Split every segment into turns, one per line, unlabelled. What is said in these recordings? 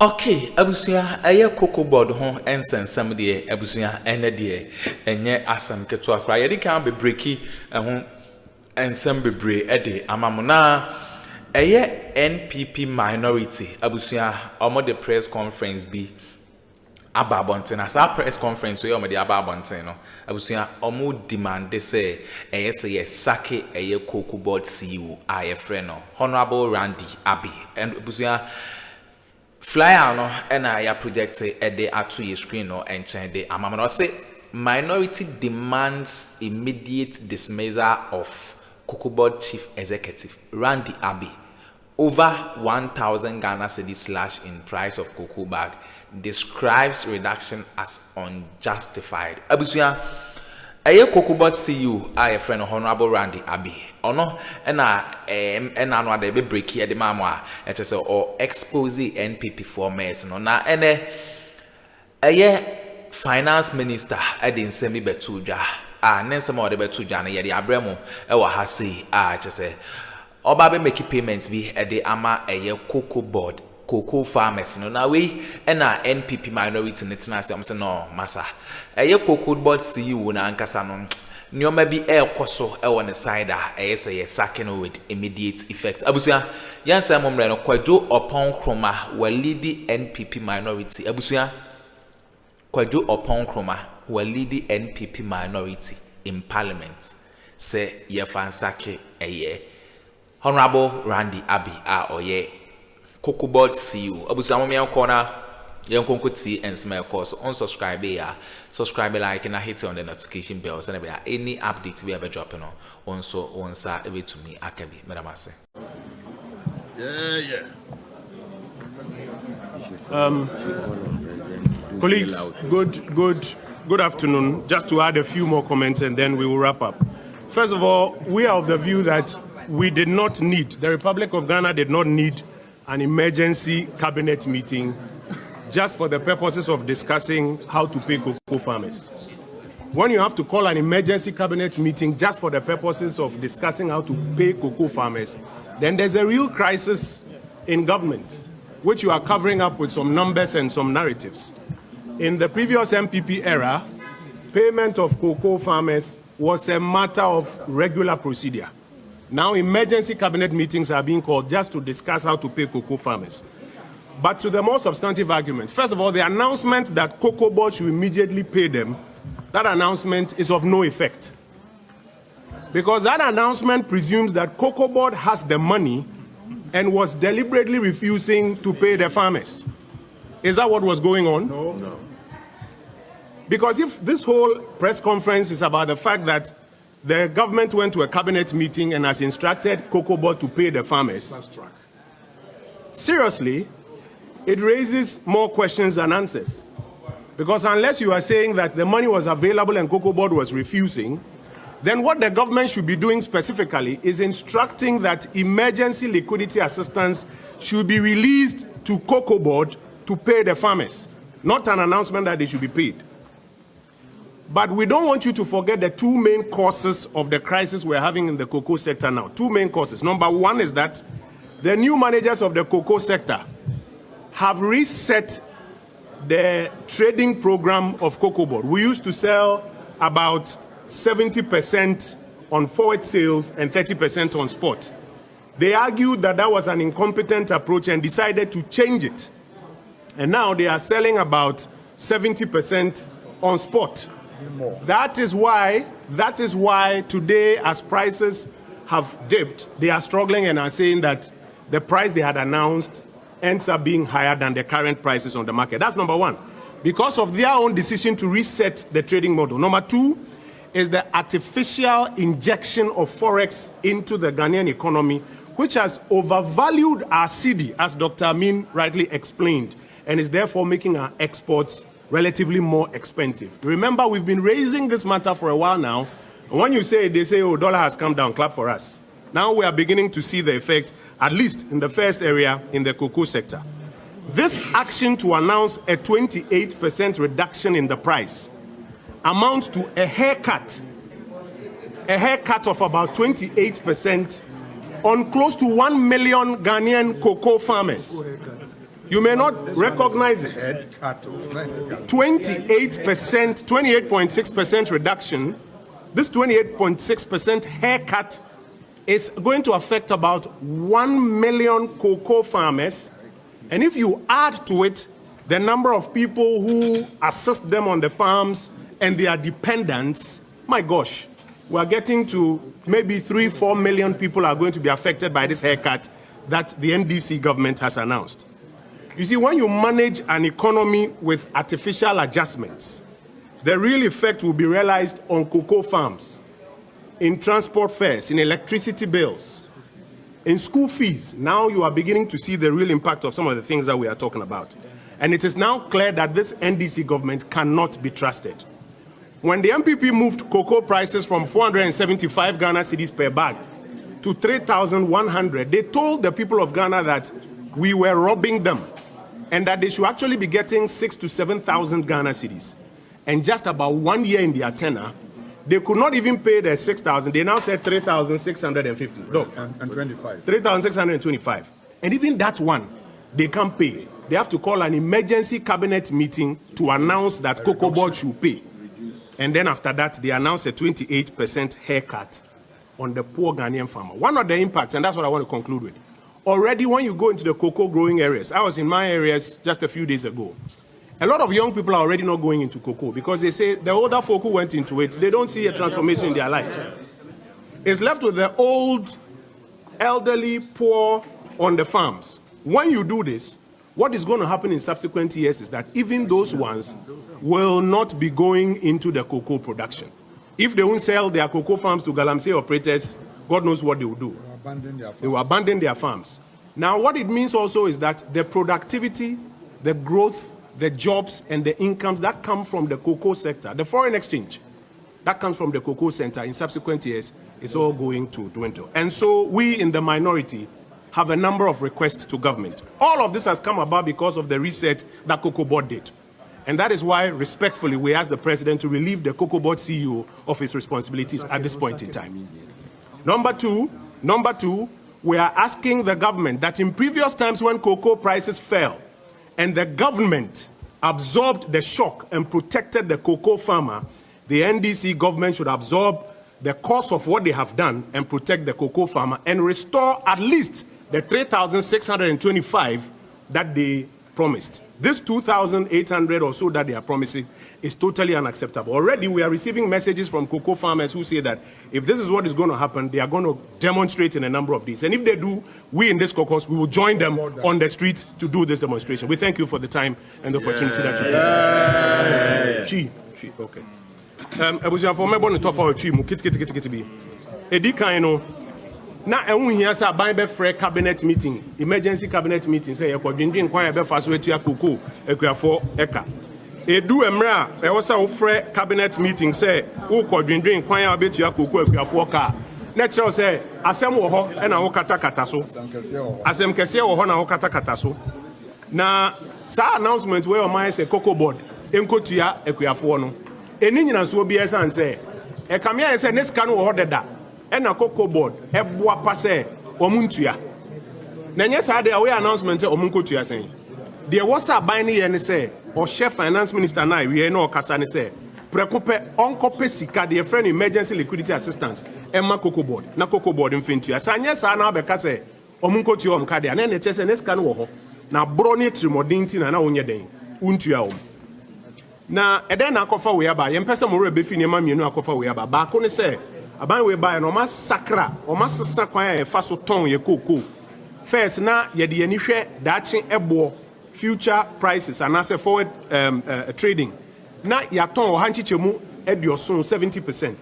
Okay, abusia eye Cocoabod ho ensensem de abusia ene de enye asam keto afra ye de kan be breaki ho ensem bebre de amamona eye NPP minority abusia omo the press conference bi ababonten as our press conference we omo the ababonten no abusia omo demand say eye say ye sake eye Cocoabod CEO aye friend no Honorable Randy Abbey and abusia flyer no na ya project e de ato your screen no enchen de amama no say minority demands immediate dismissal of Cocoabod chief executive Randy Abbey over 1,000 Ghana cedi slash in price of cocoa bag describes reduction as unjustified. Abusia aye Cocoabod CEO a friend Honorable Randy Abbey ono ena no ade be break e de mamo a e say or expose NPP for mess no na ene aye finance minister ade nsemi betu dwa ne nsema ode betu dwa na ye de abremo e wa ha sei say oba be make payments bi e de ama aye Cocoabod cocoa farmers no na we ena NPP minority netina say no masa aye Cocoabod CEO na ankasa no Nyoma bi ekoso e won side a say ye sacking with immediate effect. Abusia yansa momre no Kwadwo Oponkroma walidi NPP minority. Abusia Kwadwo Oponkroma walidi NPP minority in parliament. Say ye fansake eye Honorable Randy Abbey oye Cocoabod CEO. Abusia momia corner Yankonkoti and smell course unsubscribe ya subscribe like and hit on the notification bell so that any updates we ever dropping on so once every to me akabi madam say
colleagues, good afternoon. Just to add a few more comments and then we will wrap up. First of all, we are of the view that the Republic of Ghana did not need an emergency cabinet meeting just for the purposes of discussing how to pay cocoa farmers. When you have to call an emergency cabinet meeting just for the purposes of discussing how to pay cocoa farmers, then there's a real crisis in government, which you are covering up with some numbers and some narratives. In the previous NPP era, payment of cocoa farmers was a matter of regular procedure. Now emergency cabinet meetings are being called just to discuss how to pay cocoa farmers. But to the more substantive argument, first of all, the announcement that Cocoabod should immediately pay them, that announcement is of no effect. Because that announcement presumes that Cocoabod has the money and was deliberately refusing to pay the farmers. Is that what was going on?
No.
Because if this whole press conference is about the fact that the government went to a cabinet meeting and has instructed Cocoabod to pay the farmers, seriously, it raises more questions than answers. Because unless you are saying that the money was available and Cocoabod was refusing, then what the government should be doing specifically is instructing that emergency liquidity assistance should be released to Cocoabod to pay the farmers, not an announcement that they should be paid. But we don't want you to forget the two main causes of the crisis we're having in the cocoa sector now. Two main causes. Number one is that the new managers of the cocoa sector have reset the trading program of Cocoabod. We used to sell about 70% on forward sales and 30% on spot. They argued that that was an incompetent approach and decided to change it. And now they are selling about 70% on spot. That is why today, as prices have dipped, they are struggling and are saying that the price they had announced ends up being higher than the current prices on the market. That's number one. Because of their own decision to reset the trading model. Number two is the artificial injection of forex into the Ghanaian economy, which has overvalued our cedi, as Dr. Amin rightly explained, and is therefore making our exports relatively more expensive. Remember, we've been raising this matter for a while now. And when you say, they say, oh, dollar has come down, clap for us. Now we are beginning to see the effect, at least in the first area in the cocoa sector. This action to announce a 28% reduction in the price amounts to a haircut of about 28% on close to 1 million Ghanaian cocoa farmers. You may not recognize it. 28.6% reduction. This 28.6% haircut is going to affect about 1 million cocoa farmers. And if you add to it the number of people who assist them on the farms and their dependents, my gosh, we're getting to maybe 3-4 million people are going to be affected by this haircut that the NDC government has announced. You see, when you manage an economy with artificial adjustments, the real effect will be realized on cocoa farms, in transport fares, in electricity bills, in school fees. Now you are beginning to see the real impact of some of the things that we are talking about. And it is now clear that this NDC government cannot be trusted. When the NPP moved cocoa prices from 475 Ghana cedis per bag to 3,100, they told the people of Ghana that we were robbing them and that they should actually be getting 6,000 to 7,000 Ghana cedis. And just about 1 year in their tenure, they could not even pay the 6,000. They now said 3,650. Look,
and 25.
3,625. And even that one, they can't pay. They have to call an emergency cabinet meeting to announce that Cocoabod should pay. And then after that, they announced a 28% haircut on the poor Ghanaian farmer. One of the impacts, and that's what I want to conclude with. Already when you go into the cocoa growing areas, I was in my areas just a few days ago. A lot of young people are already not going into cocoa because they say the older folk who went into it, they don't see a transformation in their lives. It's left with the old, elderly, poor on the farms. When you do this, what is going to happen in subsequent years is that even those ones will not be going into the cocoa production. If they won't sell their cocoa farms to Galamsey operators, God knows what they will do. They will abandon their farms. Now, what it means also is that the productivity, the growth, the jobs, and the incomes that come from the cocoa sector, the foreign exchange that comes from the cocoa sector in subsequent years is all going to dwindle. And so we in the minority have a number of requests to government. All of this has come about because of the reset that Cocoabod did. And that is why, respectfully, we ask the president to relieve the Cocoabod CEO of his responsibilities at this point in time. Number two, we are asking the government that in previous times when cocoa prices fell and the government absorbed the shock and protected the cocoa farmer, the NDC government should absorb the cost of what they have done and protect the cocoa farmer and restore at least the 3,625 that they promised. This 2,800 or so that they are promising is totally unacceptable. Already we are receiving messages from cocoa farmers who say that if this is what is going to happen, they are going to demonstrate in a number of these. And if they do, we in this caucus, we will join them on the streets to do this demonstration. We thank you for the time and the opportunity that you gave us. Okay. I was for me born to talk about kitty. Edikaino. Na ehun hia sa ban be free cabinet meeting, emergency cabinet meeting say ekwadwendwen kwan be fa so atua koko akuafo eka. Edu emra e wo sa wo free cabinet meeting say wo kwadwendwen kwan a betua koko akuafo ka. Na kire say asem wo ho e na wo kata so. Asem kese wo ho na wo kata so. Na sa announcement we o man say Cocoabod enkotua akuafo no. Eni nyina so bi esan say e kamia say neska no wo ho deda. And a Cocoabod, a boa passe, or muntua. Nanya Sade away announcement or munkotua saying. There was a binding and say, or chef finance minister and I, we know Cassani say, Precope, Uncle Pesica, their friend emergency liquidity assistance, Emma Cocoabod, na Cocoabod infintia. Sanya Sana Becase, or munkotua Cadia, and then the chess and escan woho. Now brony trimodintin and onya day, untua. Now, and then I cover whereby, and person more befini mammy, you know, I cover whereby, back on say. Aban we buy no mas sakra o mas sakwan e fa so ton ye koko first na ye de ani hwe daachen ebo future prices and as a forward trading na ya ton o hanchichemu edioson 70%.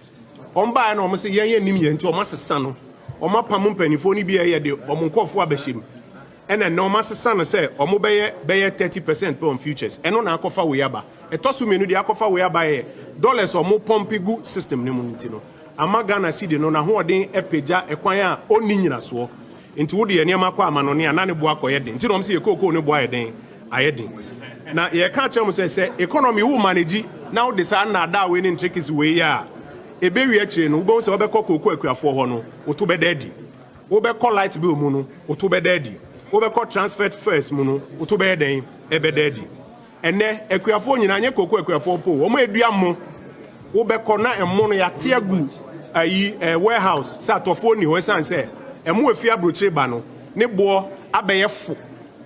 On buy no mo se ye nim ye nti o mas sesa no o ma pam mpanifo ni bia ye de o mo nkofo abehim ena no mas sesa no se o mo beye 30% on futures eno na akofa we aba etosu menu de akofa we aba ye dollars o mo pompigu system ne mu nti no Amagana City no na hoden epeja ekwan a onni nyina so nti wo de ye niam akwa amanone ana ne bo akoye den nti no mse ye koko ne bo ayeden ayeden na ye ka chem se economy wo manage na wo de sa na da we ne tricks we ya ebewi akire no wo se wo be koko akuafo ho no wo to be daddy wo be call light bill mu no wo to be daddy wobɛkɔ transferred first mu no woto bɛyɛ den ɛbɛda di ɛnɛ akuafoɔ nyinaa nyɛ koko akuafoɔ po wɔn adua mo wobɛkɔ na ɛmo no yɛate agu warehouse sɛ atɔfoɔ ni hɔ ɛsan sɛ ɛmo efi aburokyire ba no ne boɔ abɛyɛ fo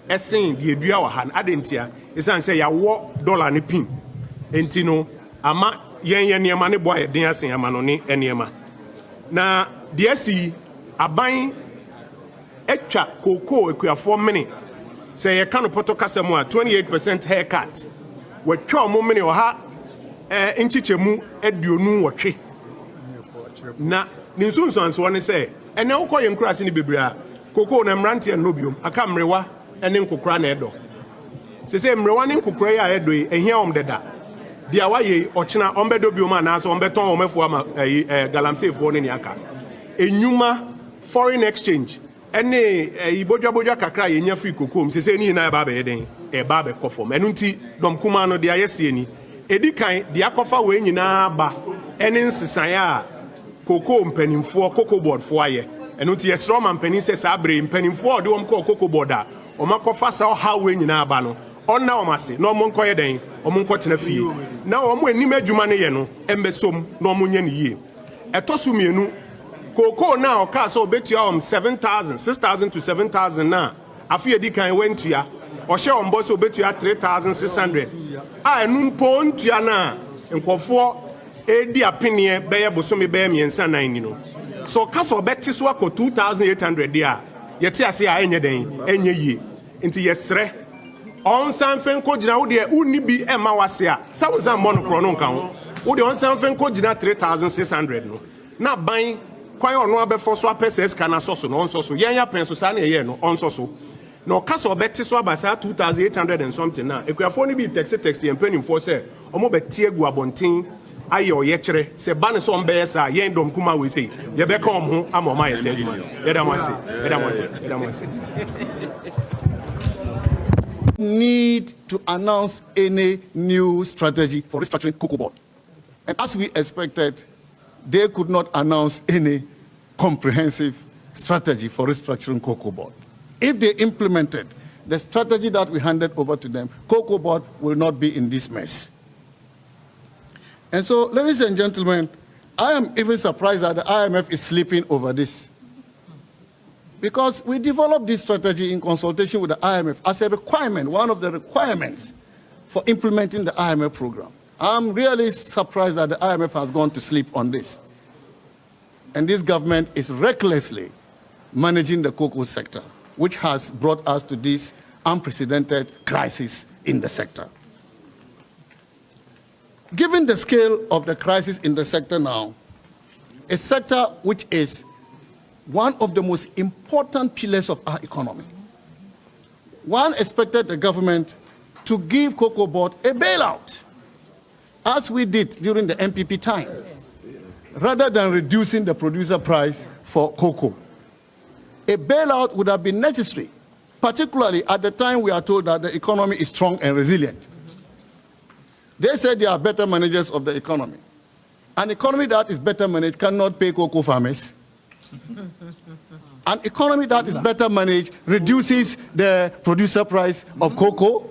ɛsen deɛ dua wɔ ha no adentia ɛsan sɛ yɛawɔ dollar ne pin enti no ama yɛn nneɛma ne boɔ ayɛ den asen ama no ne nneɛma na deɛ si aban etwa koko akuafoɔ mene sɛ yɛka no pɔtɔ kasa mu a 28% haircut wɔtwa ɔmo mene wɔ ha nkyikyɛmu aduonu wɔtwe na ne nsonsansoɔ ne sɛ ɛnɛ wokɔ yɛn nkurase ne bebree a koko na mmeranteɛ no biom aka mmerewa ne nkokora na ɛdɔ sɛ mmerewa ne nkokora yi a ɛdɔ yi ɛhia wɔn dada deɛ wayɛ ɔkyena ɔmbɛdɔ biom anaasɛ ɔmbɛtɔn wɔn afuo ama galamseefoɔ ne ne aka enyuma foreign exchange ɛne ibodwabodwa kakra yɛnya free kokom sɛ ne nyinaa ɛba abɛyɛ den ɛba abɛkɔ fam ɛno nti dɔm kuma no deɛ ayɛ sie ni edi kan deɛ akɔfa wɔ nyinaa ba ɛne nsesan a koko mpanimfoɔ Cocoabod foɔ ayɛ ɛno nti yɛsrɛ ɔma mpanin sɛ saa bere mpanimfoɔ ɔde wɔn kɔ Cocoabod a ɔma kɔfa saa ɔha wɔ nyinaa ba no ɔnna wɔn ase na ɔmo nkɔyɛ den ɔmo nkɔtena fie na ɔmo anim adwuma no yɛ no ɛmbɛsom na ɔmo nyɛ ne yie ɛtɔ so mmienu koko na ɔka sɛ obetua 6,000 to 7,000 na afi edi kan wentua ɔhyɛ wɔn bɔ sɛ obetua 3,600 a ɛnu mpo ntua na nkɔfoɔ edi apiniɛ bɛyɛ bosomi bɛyɛ mmiɛnsa nan ni no so ɔka sɛ ɔbɛte so akɔ 2,800 deɛ a yɛte ase a ɛnyɛ den ɛnyɛ yie nti yɛsrɛ ɔnsan fɛn ko gyina wo deɛ wonni bi ɛma wase a sɛ wo nsan mmɔ no korɔ no nka ho wo deɛ ɔnsan fɛn ko gyina 3,600 no na ban kwan ɔno abɛfɔ so apɛ sɛ sika na sɔ so no ɔnsɔ so yɛn ya pɛn so saa na ɛyɛ no ɔnsɔ so na ɔka sɛ ɔbɛte so aba saa 2,800 and something na ekuafoɔ no bi text yɛn mpanimfoɔ sɛ ɔmo bɛte agu abɔnten ayɛ ɔyɛ kyerɛ sɛ ba ne sɛ ɔmbɛyɛ saa yɛn dɔm kuma wei sei yɛbɛka ɔmo ho ama ɔmo ayɛ sɛ adwuma yɛda mo ase
need to announce any new strategy for restructuring Cocoabod. And as we expected, they could not announce any comprehensive strategy for restructuring Cocoabod. If they implemented the strategy that we handed over to them, Cocoabod will not be in this mess. And so, ladies and gentlemen, I am even surprised that the IMF is sleeping over this. Because we developed this strategy in consultation with the IMF as a requirement, one of the requirements for implementing the IMF program. I'm really surprised that the IMF has gone to sleep on this. And this government is recklessly managing the cocoa sector, which has brought us to this unprecedented crisis in the sector. Given the scale of the crisis in the sector now, a sector which is one of the most important pillars of our economy, one expected the government to give Cocoabod a bailout, as we did during the NPP time, rather than reducing the producer price for cocoa. A bailout would have been necessary, particularly at the time we are told that the economy is strong and resilient. They said they are better managers of the economy. An economy that is better managed cannot pay cocoa farmers. An economy that is better managed reduces the producer price of cocoa.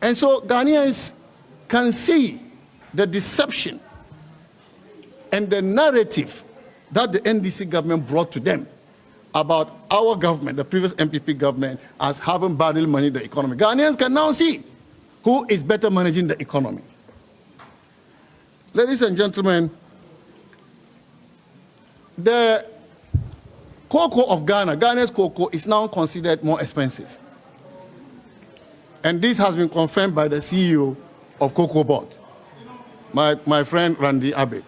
And so Ghanaians can see the deception and the narrative that the NDC government brought to them about our government, the previous NPP government, as having badly managed the economy. Ghanaians can now see who is better managing the economy. Ladies and gentlemen, the cocoa of Ghana, Ghana's cocoa, is now considered more expensive. And this has been confirmed by the CEO of Cocoabod, my friend Randy Abbey.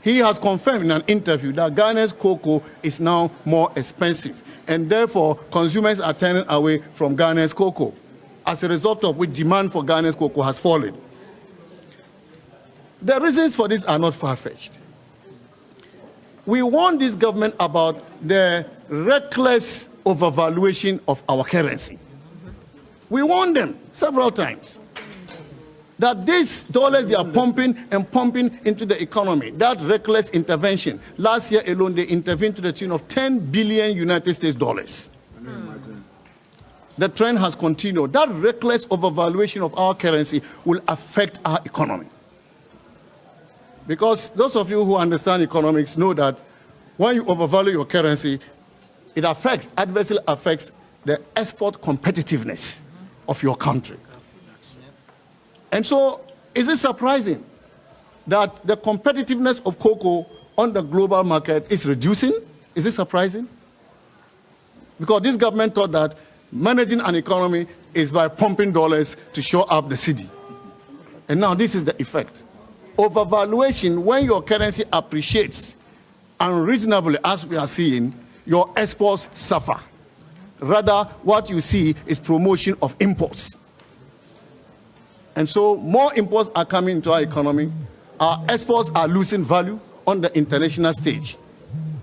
He has confirmed in an interview that Ghana's cocoa is now more expensive, and therefore consumers are turning away from Ghana's cocoa, as a result of which demand for Ghana's cocoa has fallen. The reasons for this are not far-fetched. We warned this government about the reckless overvaluation of our currency. We warned them several times. that these dollars they are pumping and pumping into the economy, that reckless intervention, last year alone they intervened to the tune of 10 billion United States dollars. The trend has continued. That reckless overvaluation of our currency will affect our economy. Because those of you who understand economics know that when you overvalue your currency, it adversely affects the export competitiveness of your country. And so, is it surprising that the competitiveness of cocoa on the global market is reducing? Is it surprising? Because this government thought that managing an economy is by pumping dollars to shore up the city. And now this is the effect. Overvaluation, when your currency appreciates unreasonably, as we are seeing, your exports suffer. Rather, what you see is promotion of imports. And so more imports are coming into our economy. Our exports are losing value on the international stage.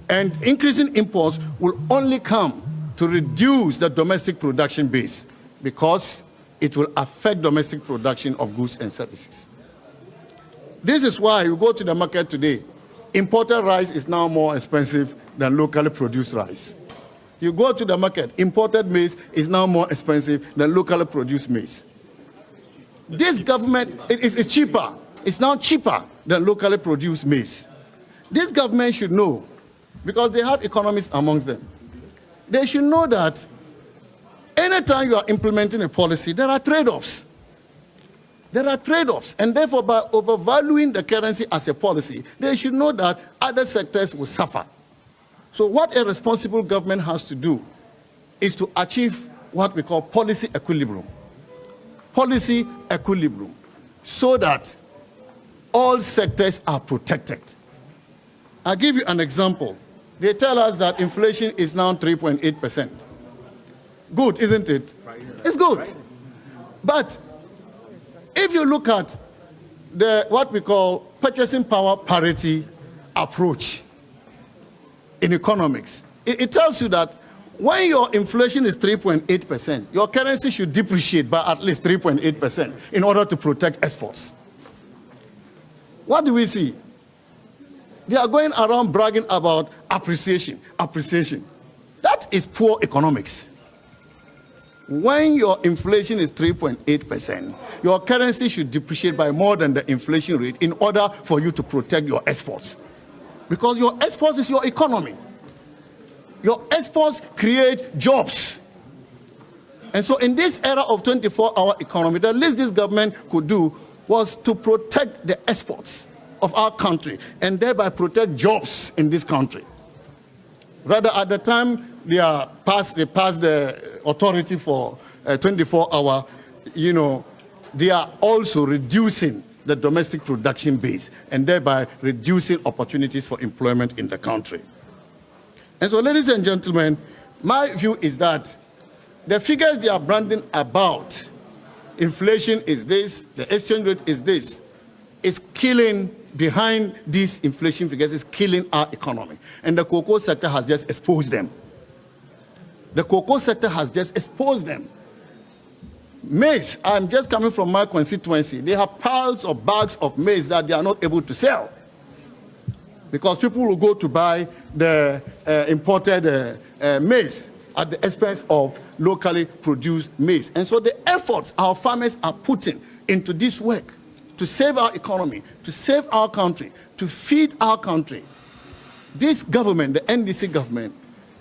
And increasing imports will only come to reduce the domestic production base because it will affect domestic production of goods and services. This is why you go to the market today, imported rice is now more expensive than locally produced rice. You go to the market, imported maize is now more expensive than locally produced maize. This government is cheaper. It's now cheaper than locally produced maize. This government should know, because they have economists amongst them, they should know that anytime you are implementing a policy, there are trade-offs. There are trade-offs, and therefore by overvaluing the currency as a policy, they should know that other sectors will suffer. So what a responsible government has to do is to achieve what we call policy equilibrium. Policy equilibrium, so that all sectors are protected. I'll give you an example. They tell us that inflation is now 3.8%. Good, isn't it? It's good. But if you look at what we call purchasing power parity approach in economics, it tells you that when your inflation is 3.8%, your currency should depreciate by at least 3.8% in order to protect exports. What do we see? They are going around bragging about appreciation. That is poor economics. When your inflation is 3.8%, your currency should depreciate by more than the inflation rate in order for you to protect your exports. Because your exports is your economy. Your exports create jobs. And so in this era of 24-hour economy, the least this government could do was to protect the exports of our country and thereby protect jobs in this country. Rather, at the time they passed the authority for 24-hour, they are also reducing the domestic production base and thereby reducing opportunities for employment in the country. And so, ladies and gentlemen, my view is that the figures they are branding about, inflation is this, the exchange rate is this, is killing, behind these inflation figures, is killing our economy. And the cocoa sector has just exposed them. The cocoa sector has just exposed them. Maize, I'm just coming from my constituency. They have piles of bags of maize that they are not able to sell, because people will go to buy the imported maize at the expense of locally produced maize. And so the efforts our farmers are putting into this work to save our economy, to save our country, to feed our country, this government, the NDC government,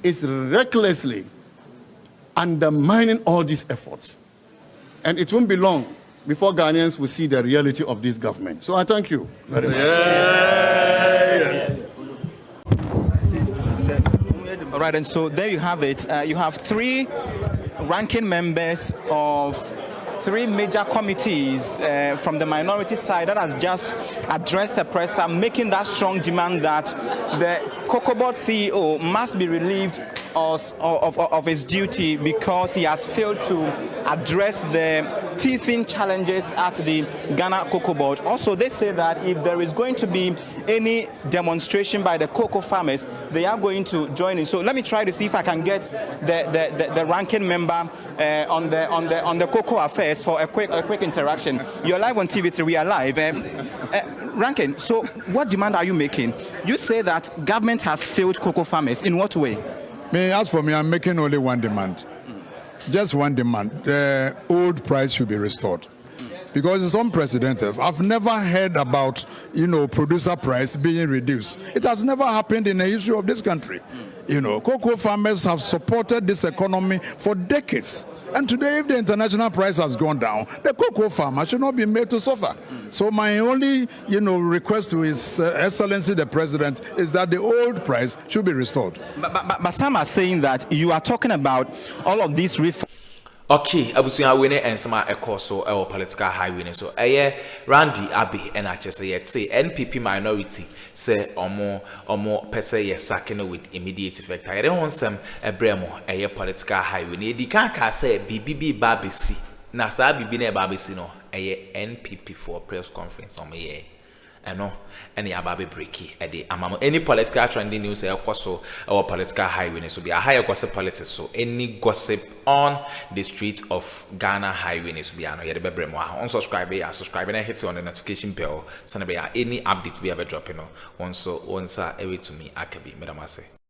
is recklessly undermining all these efforts. And it won't be long before Ghanaians will see the reality of this government. So I thank you very much.
All right, and so there you have it. You have three ranking members of three major committees from the minority side that has just addressed the press, making that strong demand that the Cocoabod CEO must be relieved of his duty because he has failed to address the teething challenges at the Ghana Cocoa Board. Also, they say that if there is going to be any demonstration by the cocoa farmers, they are going to join in. So let me try to see if I can get the ranking member on the cocoa affairs for a quick interaction. You're live on TV3. We are live. Ranking. So what demand are you making? You say that government has failed cocoa farmers. In what way?
As for me, I'm making only one demand. Just one demand. The old price should be restored. Because it's unprecedented. I've never heard about, producer price being reduced. It has never happened in the history of this country. Cocoa farmers have supported this economy for decades. And today, if the international price has gone down, the cocoa farmer should not be made to suffer. So my only, request to His Excellency the President is that the old price should be restored.
But some are saying that you are talking about all of these reforms.
Okay, abusuya we ne ensema ekoso e political highway so Randy Abbey and achese say NPP minority say omo pese ye sacking with immediate effect. I don't want some ebremo political highway. Ne di kan ka say BBB babesi na sa bibi na babesi no NPP for press conference on me eno any ababe breaki ede amamo any political trending news ekoso or political highway so be a higher gossip politics so any gossip on the street of Ghana highway so be ano ye de bebre mo unsubscribe and hit on the notification bell so na be any updates be ever dropping no once so once to me akabi medamase.